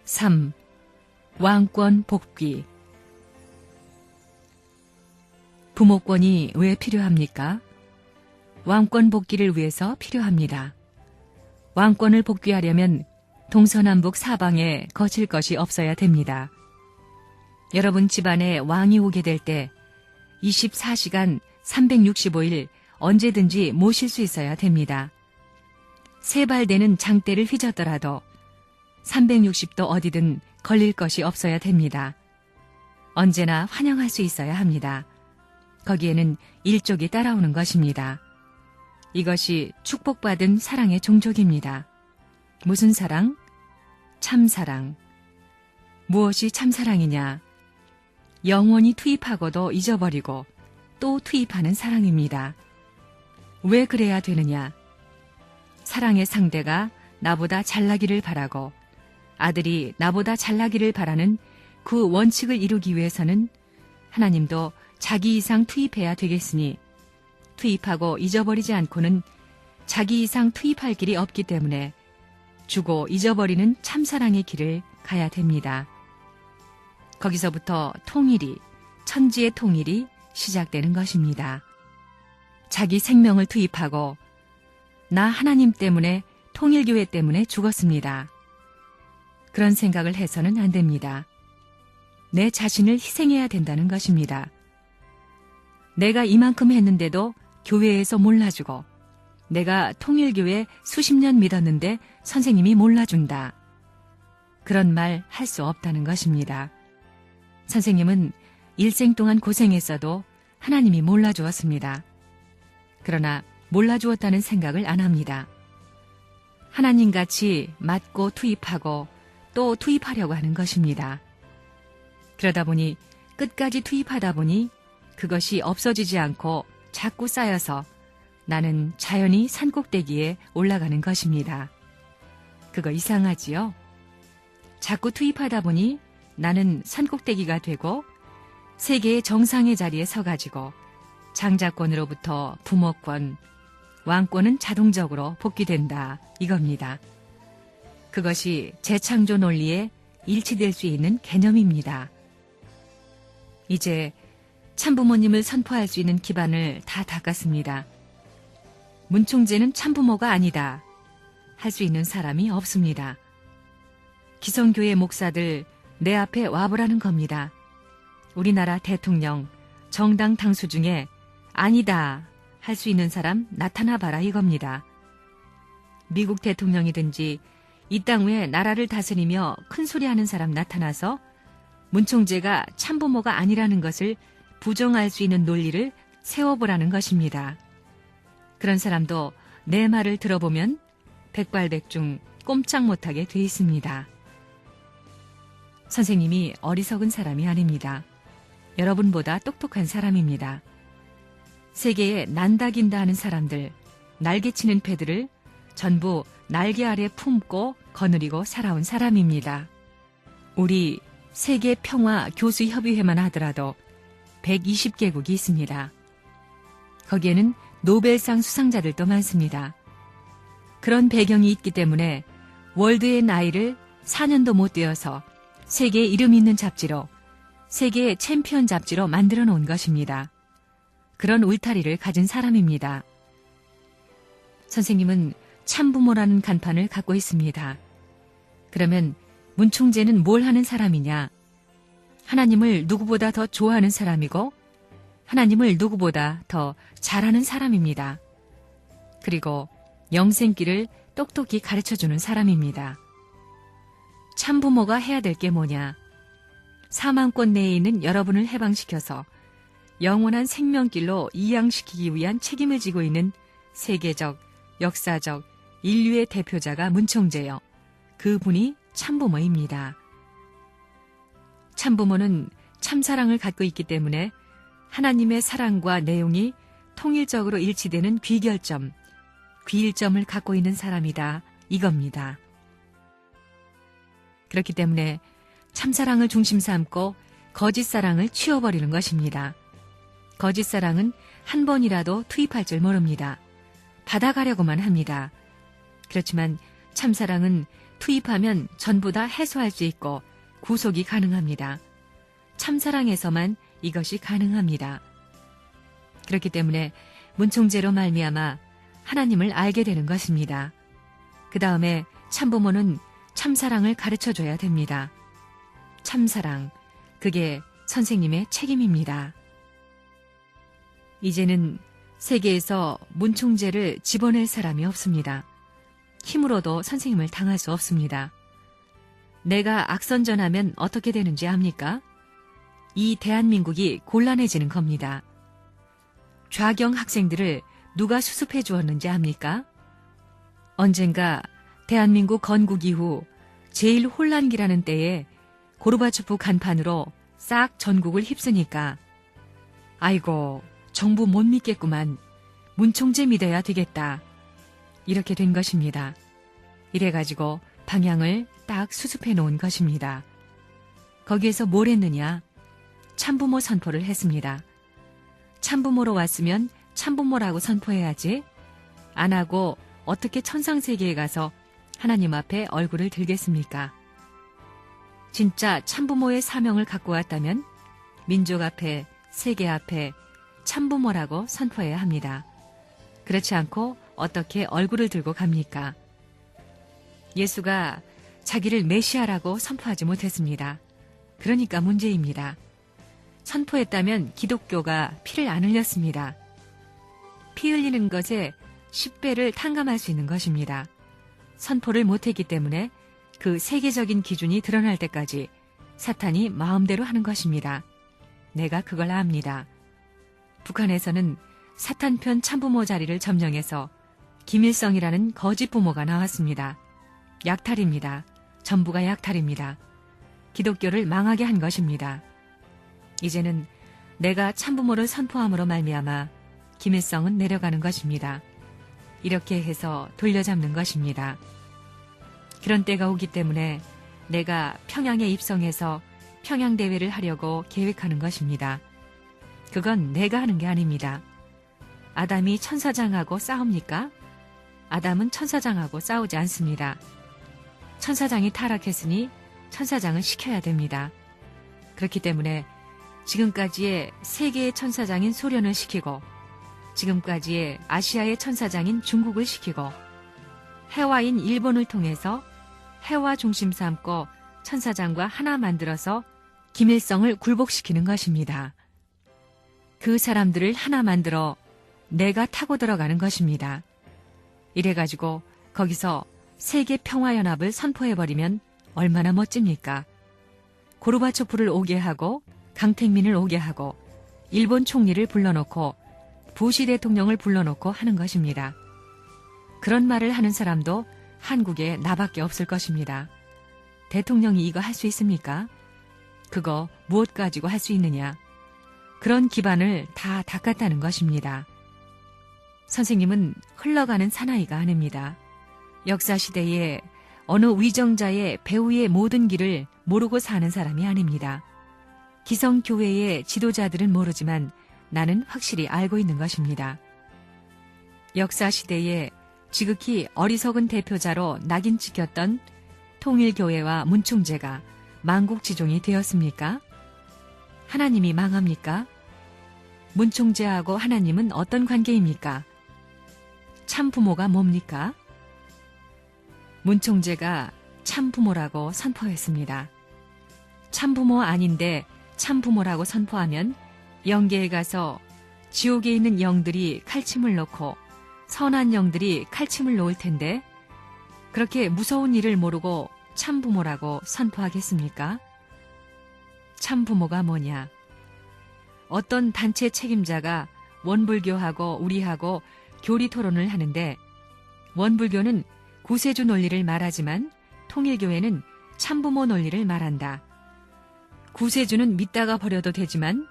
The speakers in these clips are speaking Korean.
3. 왕권 복귀. 부모권이 왜 필요합니까? 왕권 복귀를 위해서 필요합니다. 왕권을 복귀하려면 동서남북 사방에 거칠 것이 없어야 됩니다. 여러분 집안에 왕이 오게 될 때 24시간 365일 언제든지 모실 수 있어야 됩니다. 세 발 되는 장대를 휘젓더라도 360도 어디든 걸릴 것이 없어야 됩니다. 언제나 환영할 수 있어야 합니다. 거기에는 일족이 따라오는 것입니다. 이것이 축복받은 사랑의 종족입니다. 무슨 사랑? 참사랑. 무엇이 참사랑이냐? 영원히 투입하고도 잊어버리고 또 투입하는 사랑입니다. 왜 그래야 되느냐? 사랑의 상대가 나보다 잘나기를 바라고 아들이 나보다 잘나기를 바라는 그 원칙을 이루기 위해서는 하나님도 자기 이상 투입해야 되겠으니 투입하고 잊어버리지 않고는 자기 이상 투입할 길이 없기 때문에 주고 잊어버리는 참사랑의 길을 가야 됩니다. 거기서부터 통일이, 천지의 통일이 시작되는 것입니다. 자기 생명을 투입하고 나 하나님 때문에 통일교회 때문에 죽었습니다. 그런 생각을 해서는 안 됩니다. 내 자신을 희생해야 된다는 것입니다. 내가 이만큼 했는데도 교회에서 몰라주고 내가 통일교회 수십 년 믿었는데 선생님이 몰라준다. 그런 말 할 수 없다는 것입니다. 선생님은 일생 동안 고생했어도 하나님이 몰라주었습니다. 그러나 몰라주었다는 생각을 안 합니다. 하나님같이 맞고 투입하고 또 투입하려고 하는 것입니다. 그러다 보니 끝까지 투입하다 보니 그것이 없어지지 않고 자꾸 쌓여서 나는 자연히 산꼭대기에 올라가는 것입니다. 그거 이상하지요? 자꾸 투입하다 보니 나는 산꼭대기가 되고 세계의 정상의 자리에 서가지고 장자권으로부터 부모권, 왕권은 자동적으로 복귀된다 이겁니다. 그것이 재창조 논리에 일치될 수 있는 개념입니다. 이제 참부모님을 선포할 수 있는 기반을 다 닦았습니다. 문총재는 참부모가 아니다 할 수 있는 사람이 없습니다. 기성교회 목사들 내 앞에 와보라는 겁니다. 우리나라 대통령, 정당 당수 중에 아니다 할 수 있는 사람 나타나봐라 이겁니다. 미국 대통령이든지 이 땅 위에 나라를 다스리며 큰소리하는 사람 나타나서 문총재가 참부모가 아니라는 것을 부정할 수 있는 논리를 세워보라는 것입니다. 그런 사람도 내 말을 들어보면 백발백중 꼼짝 못하게 돼 있습니다. 선생님이 어리석은 사람이 아닙니다. 여러분보다 똑똑한 사람입니다. 세계에 난다긴다 하는 사람들, 날개치는 패들을 전부 날개 아래 품고 거느리고 살아온 사람입니다. 우리 세계평화교수협의회만 하더라도 120개국이 있습니다. 거기에는 노벨상 수상자들도 많습니다. 그런 배경이 있기 때문에 월드의 나이를 4년도 못 되어서 세계에 이름 있는 잡지로, 세계의 챔피언 잡지로 만들어 놓은 것입니다. 그런 울타리를 가진 사람입니다. 선생님은 참부모라는 간판을 갖고 있습니다. 그러면 문총재는 뭘 하는 사람이냐? 하나님을 누구보다 더 좋아하는 사람이고 하나님을 누구보다 더 잘하는 사람입니다. 그리고 영생길을 똑똑히 가르쳐주는 사람입니다. 참부모가 해야 될 게 뭐냐? 사망권 내에 있는 여러분을 해방시켜서 영원한 생명길로 이양시키기 위한 책임을 지고 있는 세계적, 역사적, 인류의 대표자가 문총재요. 그분이 참부모입니다. 참부모는 참사랑을 갖고 있기 때문에 하나님의 사랑과 내용이 통일적으로 일치되는 귀결점, 귀일점을 갖고 있는 사람이다 이겁니다. 그렇기 때문에 참사랑을 중심 삼고 거짓사랑을 치워버리는 것입니다. 거짓사랑은 한 번이라도 투입할 줄 모릅니다. 받아가려고만 합니다. 그렇지만 참사랑은 투입하면 전부 다 해소할 수 있고 구속이 가능합니다. 참사랑에서만 이것이 가능합니다. 그렇기 때문에 문총제로 말미암아 하나님을 알게 되는 것입니다. 그 다음에 참부모는 참사랑을 가르쳐줘야 됩니다. 참사랑, 그게 선생님의 책임입니다. 이제는 세계에서 문총제를 집어낼 사람이 없습니다. 힘으로도 선생님을 당할 수 없습니다. 내가 악선전하면 어떻게 되는지 압니까? 이 대한민국이 곤란해지는 겁니다. 좌경 학생들을 누가 수습해 주었는지 압니까? 언젠가 대한민국 건국 이후 제일 혼란기라는 때에 고르바초프 간판으로 싹 전국을 휩쓰니까 아이고 정부 못 믿겠구만. 문총제 믿어야 되겠다. 이렇게 된 것입니다. 이래가지고 방향을 딱 수습해 놓은 것입니다. 거기에서 뭘 했느냐? 참부모 선포를 했습니다. 참부모로 왔으면 참부모라고 선포해야지. 안 하고 어떻게 천상세계에 가서 하나님 앞에 얼굴을 들겠습니까? 진짜 참부모의 사명을 갖고 왔다면 민족 앞에, 세계 앞에 참부모라고 선포해야 합니다. 그렇지 않고 어떻게 얼굴을 들고 갑니까? 예수가 자기를 메시아라고 선포하지 못했습니다. 그러니까 문제입니다. 선포했다면 기독교가 피를 안 흘렸습니다. 피 흘리는 것에 10배를 탕감할 수 있는 것입니다. 선포를 못했기 때문에 그 세계적인 기준이 드러날 때까지 사탄이 마음대로 하는 것입니다. 내가 그걸 압니다. 북한에서는 사탄 편 참부모 자리를 점령해서 김일성이라는 거짓 부모가 나왔습니다. 약탈입니다. 전부가 약탈입니다. 기독교를 망하게 한 것입니다. 이제는 내가 참부모를 선포함으로 말미암아 김일성은 내려가는 것입니다. 이렇게 해서 돌려잡는 것입니다. 그런 때가 오기 때문에 내가 평양에 입성해서 평양대회를 하려고 계획하는 것입니다. 그건 내가 하는 게 아닙니다. 아담이 천사장하고 싸웁니까? 아담은 천사장하고 싸우지 않습니다. 천사장이 타락했으니 천사장을 시켜야 됩니다. 그렇기 때문에 지금까지의 세계의 천사장인 소련을 시키고 지금까지의 아시아의 천사장인 중국을 시키고 해화인 일본을 통해서 해화 중심 삼고 천사장과 하나 만들어서 김일성을 굴복시키는 것입니다. 그 사람들을 하나 만들어 내가 타고 들어가는 것입니다. 이래가지고 거기서 세계 평화연합을 선포해버리면 얼마나 멋집니까? 고르바초프를 오게 하고 강택민을 오게 하고 일본 총리를 불러놓고 부시 대통령을 불러놓고 하는 것입니다. 그런 말을 하는 사람도 한국에 나밖에 없을 것입니다. 대통령이 이거 할 수 있습니까? 그거 무엇 가지고 할 수 있느냐? 그런 기반을 다 닦았다는 것입니다. 선생님은 흘러가는 사나이가 아닙니다. 역사시대에 어느 위정자의 배후의 모든 길을 모르고 사는 사람이 아닙니다. 기성교회의 지도자들은 모르지만 나는 확실히 알고 있는 것입니다. 역사시대에 지극히 어리석은 대표자로 낙인 찍혔던 통일교회와 문총제가 만국지종이 되었습니까? 하나님이 망합니까? 문총제하고 하나님은 어떤 관계입니까? 참부모가 뭡니까? 문총제가 참부모라고 선포했습니다. 참부모 아닌데 참부모라고 선포하면 영계에 가서 지옥에 있는 영들이 칼침을 놓고 선한 영들이 칼침을 놓을 텐데 그렇게 무서운 일을 모르고 참부모라고 선포하겠습니까? 참부모가 뭐냐? 어떤 단체 책임자가 원불교하고 우리하고 교리 토론을 하는데 원불교는 구세주 논리를 말하지만 통일교회는 참부모 논리를 말한다. 구세주는 믿다가 버려도 되지만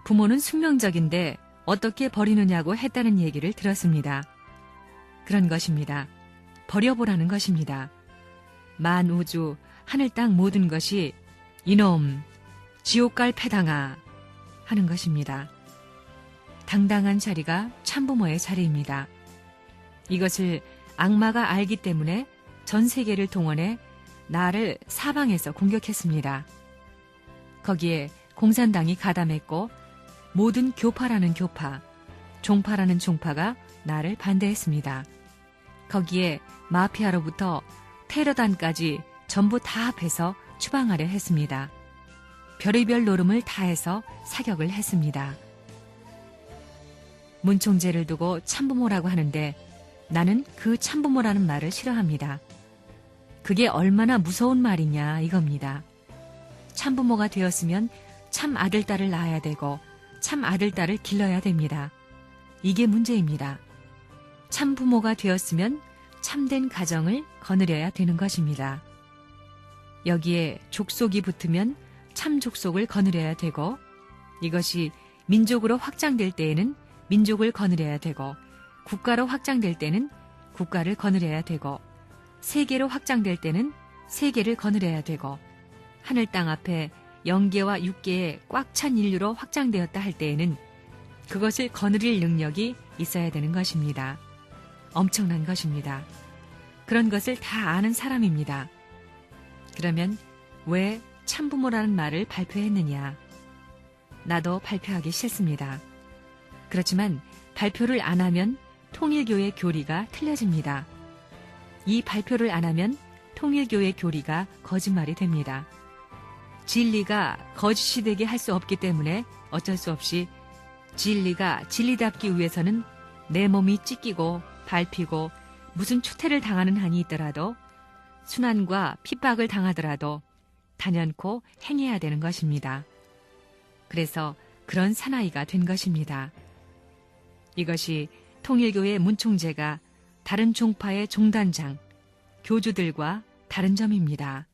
부모는 숙명적인데 어떻게 버리느냐고 했다는 얘기를 들었습니다. 그런 것입니다. 버려보라는 것입니다. 만우주, 하늘 땅 모든 것이 이놈, 지옥 갈 패당아 하는 것입니다. 당당한 자리가 참부모의 자리입니다. 이것을 악마가 알기 때문에 전 세계를 동원해 나를 사방에서 공격했습니다. 거기에 공산당이 가담했고 모든 교파라는 교파, 종파라는 종파가 나를 반대했습니다. 거기에 마피아로부터 테러단까지 전부 다 합해서 추방하려 했습니다. 별의별 노름을 다해서 사격을 했습니다. 문총재를 두고 참부모라고 하는데 나는 그 참부모라는 말을 싫어합니다. 그게 얼마나 무서운 말이냐 이겁니다. 참부모가 되었으면 참 아들딸을 낳아야 되고 참 아들딸을 길러야 됩니다. 이게 문제입니다. 참부모가 되었으면 참된 가정을 거느려야 되는 것입니다. 여기에 족속이 붙으면 참 족속을 거느려야 되고 이것이 민족으로 확장될 때에는 민족을 거느려야 되고 국가로 확장될 때는 국가를 거느려야 되고 세계로 확장될 때는 세계를 거느려야 되고 하늘 땅 앞에 영계와 육계에 꽉 찬 인류로 확장되었다 할 때에는 그것을 거느릴 능력이 있어야 되는 것입니다. 엄청난 것입니다. 그런 것을 다 아는 사람입니다. 그러면 왜 참부모라는 말을 발표했느냐? 나도 발표하기 싫습니다. 그렇지만 발표를 안 하면 통일교의 교리가 틀려집니다. 이 발표를 안 하면 통일교의 교리가 거짓말이 됩니다. 진리가 거짓이 되게 할 수 없기 때문에 어쩔 수 없이 진리가 진리답기 위해서는 내 몸이 찢기고 밟히고 무슨 추태를 당하는 한이 있더라도 순환과 핍박을 당하더라도 단연코 행해야 되는 것입니다. 그래서 그런 사나이가 된 것입니다. 이것이 통일교의 문총재가 다른 종파의 종단장, 교주들과 다른 점입니다.